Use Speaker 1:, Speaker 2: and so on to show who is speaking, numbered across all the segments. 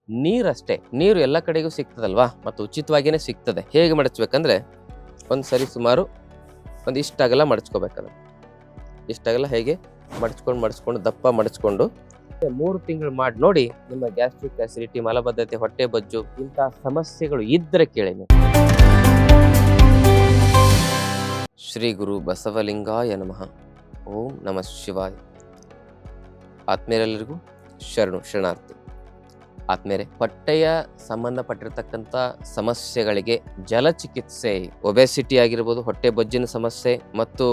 Speaker 1: ನೀರಷ್ಟೇ. ನೀರು ಎಲ್ಲ ಕಡೆಗೂ ಸಿಗ್ತದಲ್ವಾ, ಮತ್ತು ಉಚಿತವಾಗಿಯೇ ಸಿಗ್ತದೆ. ಹೇಗೆ ಮಡಚ್ಬೇಕಂದ್ರೆ, ಒಂದು ಸರಿ ಸುಮಾರು ಇಷ್ಟಗಲ ಮಡಚ್ಕೋಬೇಕಲ್ಲ. ಇಷ್ಟಗಲ ಹೇಗೆ ಮಡಚ್ಕೊಂಡು ದಪ್ಪ ಮಡಚ್ಕೊಂಡು 3 ತಿಂಗಳು ಮಾಡಿ ನೋಡಿ. ನಿಮ್ಮ ಗ್ಯಾಸ್ಟ್ರಿಕ್ ಅಸಿಡಿಟಿ, ಮಲಬದ್ಧತೆ, ಹೊಟ್ಟೆ ಬೊಜ್ಜು ಇಂತಹ ಸಮಸ್ಯೆಗಳು ಇದ್ದರೆ ಕೇಳಿ ನೀವು. ಶ್ರೀ ಗುರು ಬಸವಲಿಂಗಾಯ ನಮಃ. ಓಂ ನಮಃ ಶಿವಾಯ. ಆತ್ಮೀಯರೆಲ್ಲರಿಗೂ ಶರಣಾರ್ಥಿ. ಆತ್ಮೇರೆ, ಹೊಟ್ಟೆಯ ಸಂಬಂಧಪಟ್ಟಿರ್ತಕ್ಕಂಥ ಸಮಸ್ಯೆಗಳಿಗೆ ಜಲಚಿಕಿತ್ಸೆ, ಒಬೆಸಿಟಿ ಆಗಿರ್ಬೋದು, ಹೊಟ್ಟೆ ಬೊಜ್ಜಿನ ಸಮಸ್ಯೆ ಮತ್ತು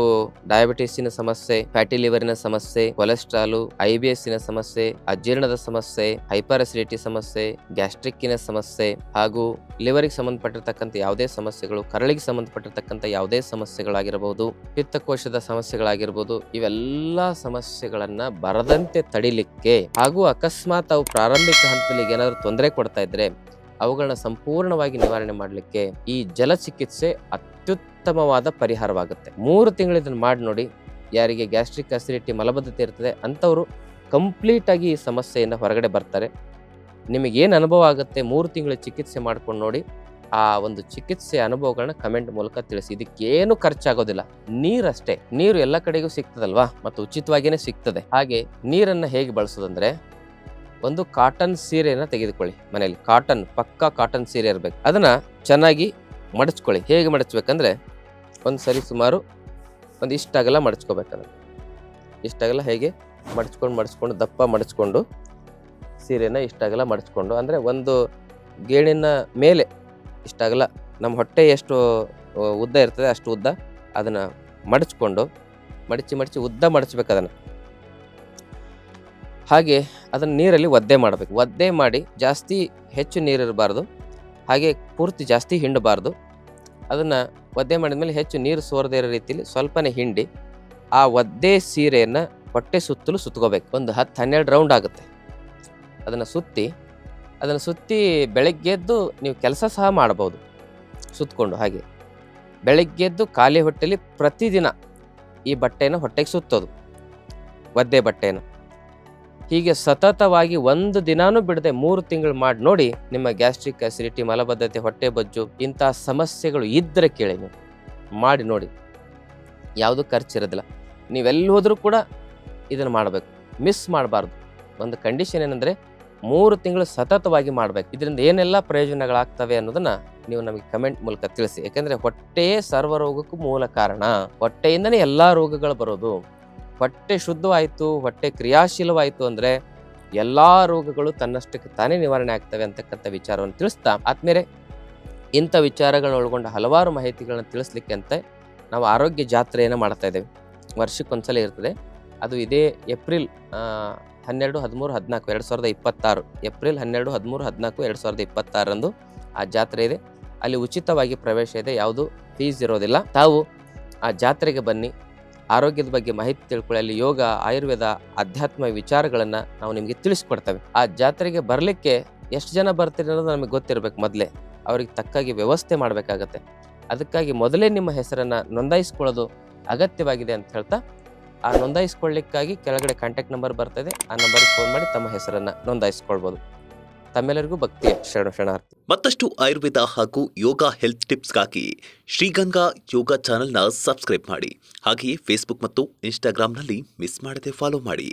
Speaker 1: ಡಯಾಬಿಟಿಸಿನ ಸಮಸ್ಯೆ, ಫ್ಯಾಟಿ ಲಿವರಿನ ಸಮಸ್ಯೆ, ಕೊಲೆಸ್ಟ್ರಾಲು, IBS ಸಮಸ್ಯೆ, ಅಜೀರ್ಣದ ಸಮಸ್ಯೆ, ಹೈಪರ್ ಅಸಿಡಿಟಿ ಸಮಸ್ಯೆ, ಗ್ಯಾಸ್ಟ್ರಿಕ್ಕಿನ ಸಮಸ್ಯೆ ಹಾಗೂ ಲಿವರಿಗೆ ಸಂಬಂಧಪಟ್ಟಿರ್ತಕ್ಕಂಥ ಯಾವುದೇ ಸಮಸ್ಯೆಗಳು, ಕರಳಿಗೆ ಸಂಬಂಧಪಟ್ಟಿರ್ತಕ್ಕಂಥ ಯಾವುದೇ ಸಮಸ್ಯೆಗಳಾಗಿರಬಹುದು, ಪಿತ್ತಕೋಶದ ಸಮಸ್ಯೆಗಳಾಗಿರ್ಬೋದು, ಇವೆಲ್ಲ ಸಮಸ್ಯೆಗಳನ್ನ ಬರದಂತೆ ತಡಿಲಿಕ್ಕೆ ಹಾಗೂ ಅಕಸ್ಮಾತ್ ಅವು ಪ್ರಾರಂಭಿಕ ಹಂತದಲ್ಲಿ ಏನಾದರೂ ತೊಂದರೆ ಕೊಡ್ತಾ ಇದ್ರೆ ಅವುಗಳನ್ನ ಸಂಪೂರ್ಣವಾಗಿ ನಿವಾರಣೆ ಮಾಡಲಿಕ್ಕೆ ಈ ಜಲಚಿಕಿತ್ಸೆ ಅತ್ಯುತ್ತಮವಾದ ಪರಿಹಾರವಾಗುತ್ತೆ. 3 ತಿಂಗಳು ಇದನ್ನ ಮಾಡಿ ನೋಡಿ. ಯಾರಿಗೆ ಗ್ಯಾಸ್ಟ್ರಿಕ್ ಅಸಿಡಿಟಿ, ಮಲಬದ್ಧತೆ ಇರ್ತದೆ ಅಂಥವ್ರು ಕಂಪ್ಲೀಟ್ ಆಗಿ ಈ ಸಮಸ್ಯೆಯಿಂದ ಹೊರಗಡೆ ಬರ್ತಾರೆ. ನಿಮಗೇನು ಅನುಭವ ಆಗುತ್ತೆ 3 ತಿಂಗಳ ಚಿಕಿತ್ಸೆ ಮಾಡ್ಕೊಂಡು ನೋಡಿ. ಆ ಒಂದು ಚಿಕಿತ್ಸೆ ಅನುಭವಗಳನ್ನ ಕಮೆಂಟ್ ಮೂಲಕ ತಿಳಿಸಿ. ಇದಕ್ಕೇನು ಖರ್ಚಾಗೋದಿಲ್ಲ, ನೀರಷ್ಟೇ. ನೀರು ಎಲ್ಲ ಕಡೆಗೂ ಸಿಗ್ತದಲ್ವಾ, ಮತ್ತು ಉಚಿತವಾಗಿಯೇ ಸಿಗ್ತದೆ. ಹಾಗೆ ನೀರನ್ನ ಹೇಗೆ ಬಳಸೋದಂದ್ರೆ, ಒಂದು ಕಾಟನ್ ಸೀರೆನ ತೆಗೆದುಕೊಳ್ಳಿ. ಮನೆಯಲ್ಲಿ ಪಕ್ಕಾ ಕಾಟನ್ ಸೀರೆ ಇರಬೇಕು. ಅದನ್ನ ಚೆನ್ನಾಗಿ ಮಡಚ್ಕೊಳ್ಳಿ. ಹೇಗೆ ಮಡಚ್ಬೇಕಂದ್ರೆ, ಒಂದು ಸರಿ ಸುಮಾರು ಇಷ್ಟಗಲ ಮಡಚ್ಕೋಬೇಕಲ್ಲ. ಇಷ್ಟಗಲ ಹೇಗೆ ಮಡಚ್ಕೊಂಡು ದಪ್ಪ ಮಡಚ್ಕೊಂಡು ಸೀರೆನ ಇಷ್ಟಗಲ ಮಡಚ್ಕೊಂಡು, ಅಂದರೆ ಒಂದು ಗೇಣಿನ ಮೇಲೆ ಇಷ್ಟಗಲ, ನಮ್ಮ ಹೊಟ್ಟೆ ಎಷ್ಟು ಉದ್ದ ಇರ್ತದೆ ಅಷ್ಟು ಉದ್ದ ಅದನ್ನ ಮಡಚ್ಕೊಂಡು ಮಡಚಿ ಉದ್ದ ಮಡಚ್ಬೇಕು ಅದನ್ನು. ಹಾಗೆ ಅದನ್ನು ನೀರಲ್ಲಿ ಒದ್ದೆ ಮಾಡಬೇಕು. ಒದ್ದೆ ಮಾಡಿ ಜಾಸ್ತಿ ಹೆಚ್ಚು ನೀರಿರಬಾರ್ದು, ಹಾಗೆ ಪೂರ್ತಿ ಜಾಸ್ತಿ ಹಿಂಡಬಾರ್ದು. ಅದನ್ನು ಒದ್ದೆ ಮಾಡಿದ್ಮೇಲೆ ಹೆಚ್ಚು ನೀರು ಸೋರದೇ ಇರೋ ರೀತಿಯಲ್ಲಿ ಸ್ವಲ್ಪನೇ ಹಿಂಡಿ ಆ ಒದ್ದೆ ಸೀರೆಯನ್ನು ಹೊಟ್ಟೆ ಸುತ್ತಲೂ ಸುತ್ಕೋಬೇಕು. ಒಂದು 10-12 ರೌಂಡ್ ಆಗುತ್ತೆ. ಅದನ್ನು ಸುತ್ತಿ ಬೆಳಗ್ಗೆದ್ದು ನೀವು ಕೆಲಸ ಸಹ ಮಾಡಬಹುದು ಸುತ್ತಕೊಂಡು. ಹಾಗೆ ಬೆಳಗ್ಗೆದ್ದು ಖಾಲಿ ಹೊಟ್ಟೆಲಿ ಪ್ರತಿದಿನ ಈ ಬಟ್ಟೆಯನ್ನು ಹೊಟ್ಟೆಗೆ ಸುತ್ತೋದು, ಒದ್ದೆ ಬಟ್ಟೆಯನ್ನು. ಹೀಗೆ ಸತತವಾಗಿ 1 ದಿನಾನೂ ಬಿಡದೆ 3 ತಿಂಗಳು ಮಾಡಿ ನೋಡಿ. ನಿಮ್ಮ ಗ್ಯಾಸ್ಟ್ರಿಕ್ ಅಸಿಡಿಟಿ, ಮಲಬದ್ಧತೆ, ಹೊಟ್ಟೆ ಬೊಜ್ಜು ಇಂತಹ ಸಮಸ್ಯೆಗಳು ಇದ್ದರೆ ಕೇಳಿ ನೀವು ಮಾಡಿ ನೋಡಿ. ಯಾವುದು ಖರ್ಚಿರೋದಿಲ್ಲ. ನೀವೆಲ್ಲಿ ಹೋದರೂ ಕೂಡ ಇದನ್ನು ಮಾಡಬೇಕು, ಮಿಸ್ ಮಾಡಬಾರ್ದು. ಒಂದು ಕಂಡೀಷನ್ ಏನಂದರೆ 3 ತಿಂಗಳು ಸತತವಾಗಿ ಮಾಡಬೇಕು. ಇದರಿಂದ ಏನೆಲ್ಲ ಪ್ರಯೋಜನಗಳಾಗ್ತವೆ ಅನ್ನೋದನ್ನ ನೀವು ನಮಗೆ ಕಮೆಂಟ್ ಮೂಲಕ ತಿಳಿಸಿ. ಯಾಕೆಂದರೆ ಹೊಟ್ಟೆಯೇ ಸರ್ವ ರೋಗಕ್ಕೂ ಮೂಲ ಕಾರಣ. ಹೊಟ್ಟೆಯಿಂದನೇ ಎಲ್ಲ ರೋಗಗಳು ಬರೋದು. ಹೊಟ್ಟೆ ಶುದ್ಧವಾಯಿತು, ಹೊಟ್ಟೆ ಕ್ರಿಯಾಶೀಲವಾಯಿತು ಅಂದರೆ ಎಲ್ಲ ರೋಗಗಳು ತನ್ನಷ್ಟಕ್ಕೆ ತಾನೇ ನಿವಾರಣೆ ಆಗ್ತವೆ ಅಂತಕ್ಕಂಥ ವಿಚಾರವನ್ನು ತಿಳಿಸ್ತಾ, ಆದ್ಮೇಲೆ ಇಂಥ ವಿಚಾರಗಳನ್ನ ಒಳಗೊಂಡ ಹಲವಾರು ಮಾಹಿತಿಗಳನ್ನ ತಿಳಿಸ್ಲಿಕ್ಕೆ ಅಂತ ನಾವು ಆರೋಗ್ಯ ಜಾತ್ರೆಯನ್ನು ಮಾಡ್ತಾ ಇದ್ದೇವೆ. ವರ್ಷಕ್ಕೊಂದ್ಸಲ ಇರ್ತದೆ. ಅದು ಇದೇ ಏಪ್ರಿಲ್ 12, 13, 14, 2026 ಏಪ್ರಿಲ್ 12, 13, 14, 2026 ಆ ಜಾತ್ರೆ ಇದೆ. ಅಲ್ಲಿ ಉಚಿತವಾಗಿ ಪ್ರವೇಶ ಇದೆ, ಯಾವುದು ಫೀಸ್ ಇರೋದಿಲ್ಲ. ತಾವು ಆ ಜಾತ್ರೆಗೆ ಬನ್ನಿ, ಆರೋಗ್ಯದ ಬಗ್ಗೆ ಮಾಹಿತಿ ತಿಳ್ಕೊಳ್ಳಿ. ಅಲ್ಲಿ ಯೋಗ, ಆಯುರ್ವೇದ, ಅಧ್ಯಾತ್ಮ ವಿಚಾರಗಳನ್ನು ನಾವು ನಿಮಗೆ ತಿಳಿಸ್ಕೊಡ್ತೇವೆ. ಆ ಜಾತ್ರೆಗೆ ಬರಲಿಕ್ಕೆ ಎಷ್ಟು ಜನ ಬರ್ತೀರಿ ಅನ್ನೋದು ನಮಗೆ ಗೊತ್ತಿರಬೇಕು. ಮೊದಲೇ ಅವ್ರಿಗೆ ತಕ್ಕಾಗಿ ವ್ಯವಸ್ಥೆ ಮಾಡಬೇಕಾಗತ್ತೆ. ಅದಕ್ಕಾಗಿ ಮೊದಲೇ ನಿಮ್ಮ ಹೆಸರನ್ನು ನೋಂದಾಯಿಸ್ಕೊಳ್ಳೋದು ಅಗತ್ಯವಾಗಿದೆ ಅಂತ ಹೇಳ್ತಾ, ಆ ನೋಂದಾಯಿಸ್ಕೊಳ್ಳಿಕ್ಕಾಗಿ ಕೆಳಗಡೆ ಕಾಂಟ್ಯಾಕ್ಟ್ ನಂಬರ್ ಬರ್ತದೆ. ಆ ನಂಬರ್ಗೆ ಫೋನ್ ಮಾಡಿ ತಮ್ಮ ಹೆಸರನ್ನು ನೋಂದಾಯಿಸ್ಕೊಳ್ಬೋದು. ತಮ್ಮೆಲ್ಲರಿಗೂ ಭಕ್ತಿಯ ಶರಣಾರ್ಥಿ.
Speaker 2: ಮತ್ತಷ್ಟು ಆಯುರ್ವೇದ ಹಾಗೂ ಯೋಗ ಹೆಲ್ತ್ ಟಿಪ್ಸ್ಗಾಗಿ ಶ್ರೀಗಂಗಾ ಯೋಗ ಚಾನೆಲ್ನ ಸಬ್ಸ್ಕ್ರೈಬ್ ಮಾಡಿ. ಹಾಗೆಯೇ ಫೇಸ್ಬುಕ್ ಮತ್ತು ಇನ್ಸ್ಟಾಗ್ರಾಂನಲ್ಲಿ ಮಿಸ್ ಮಾಡದೆ ಫಾಲೋ ಮಾಡಿ.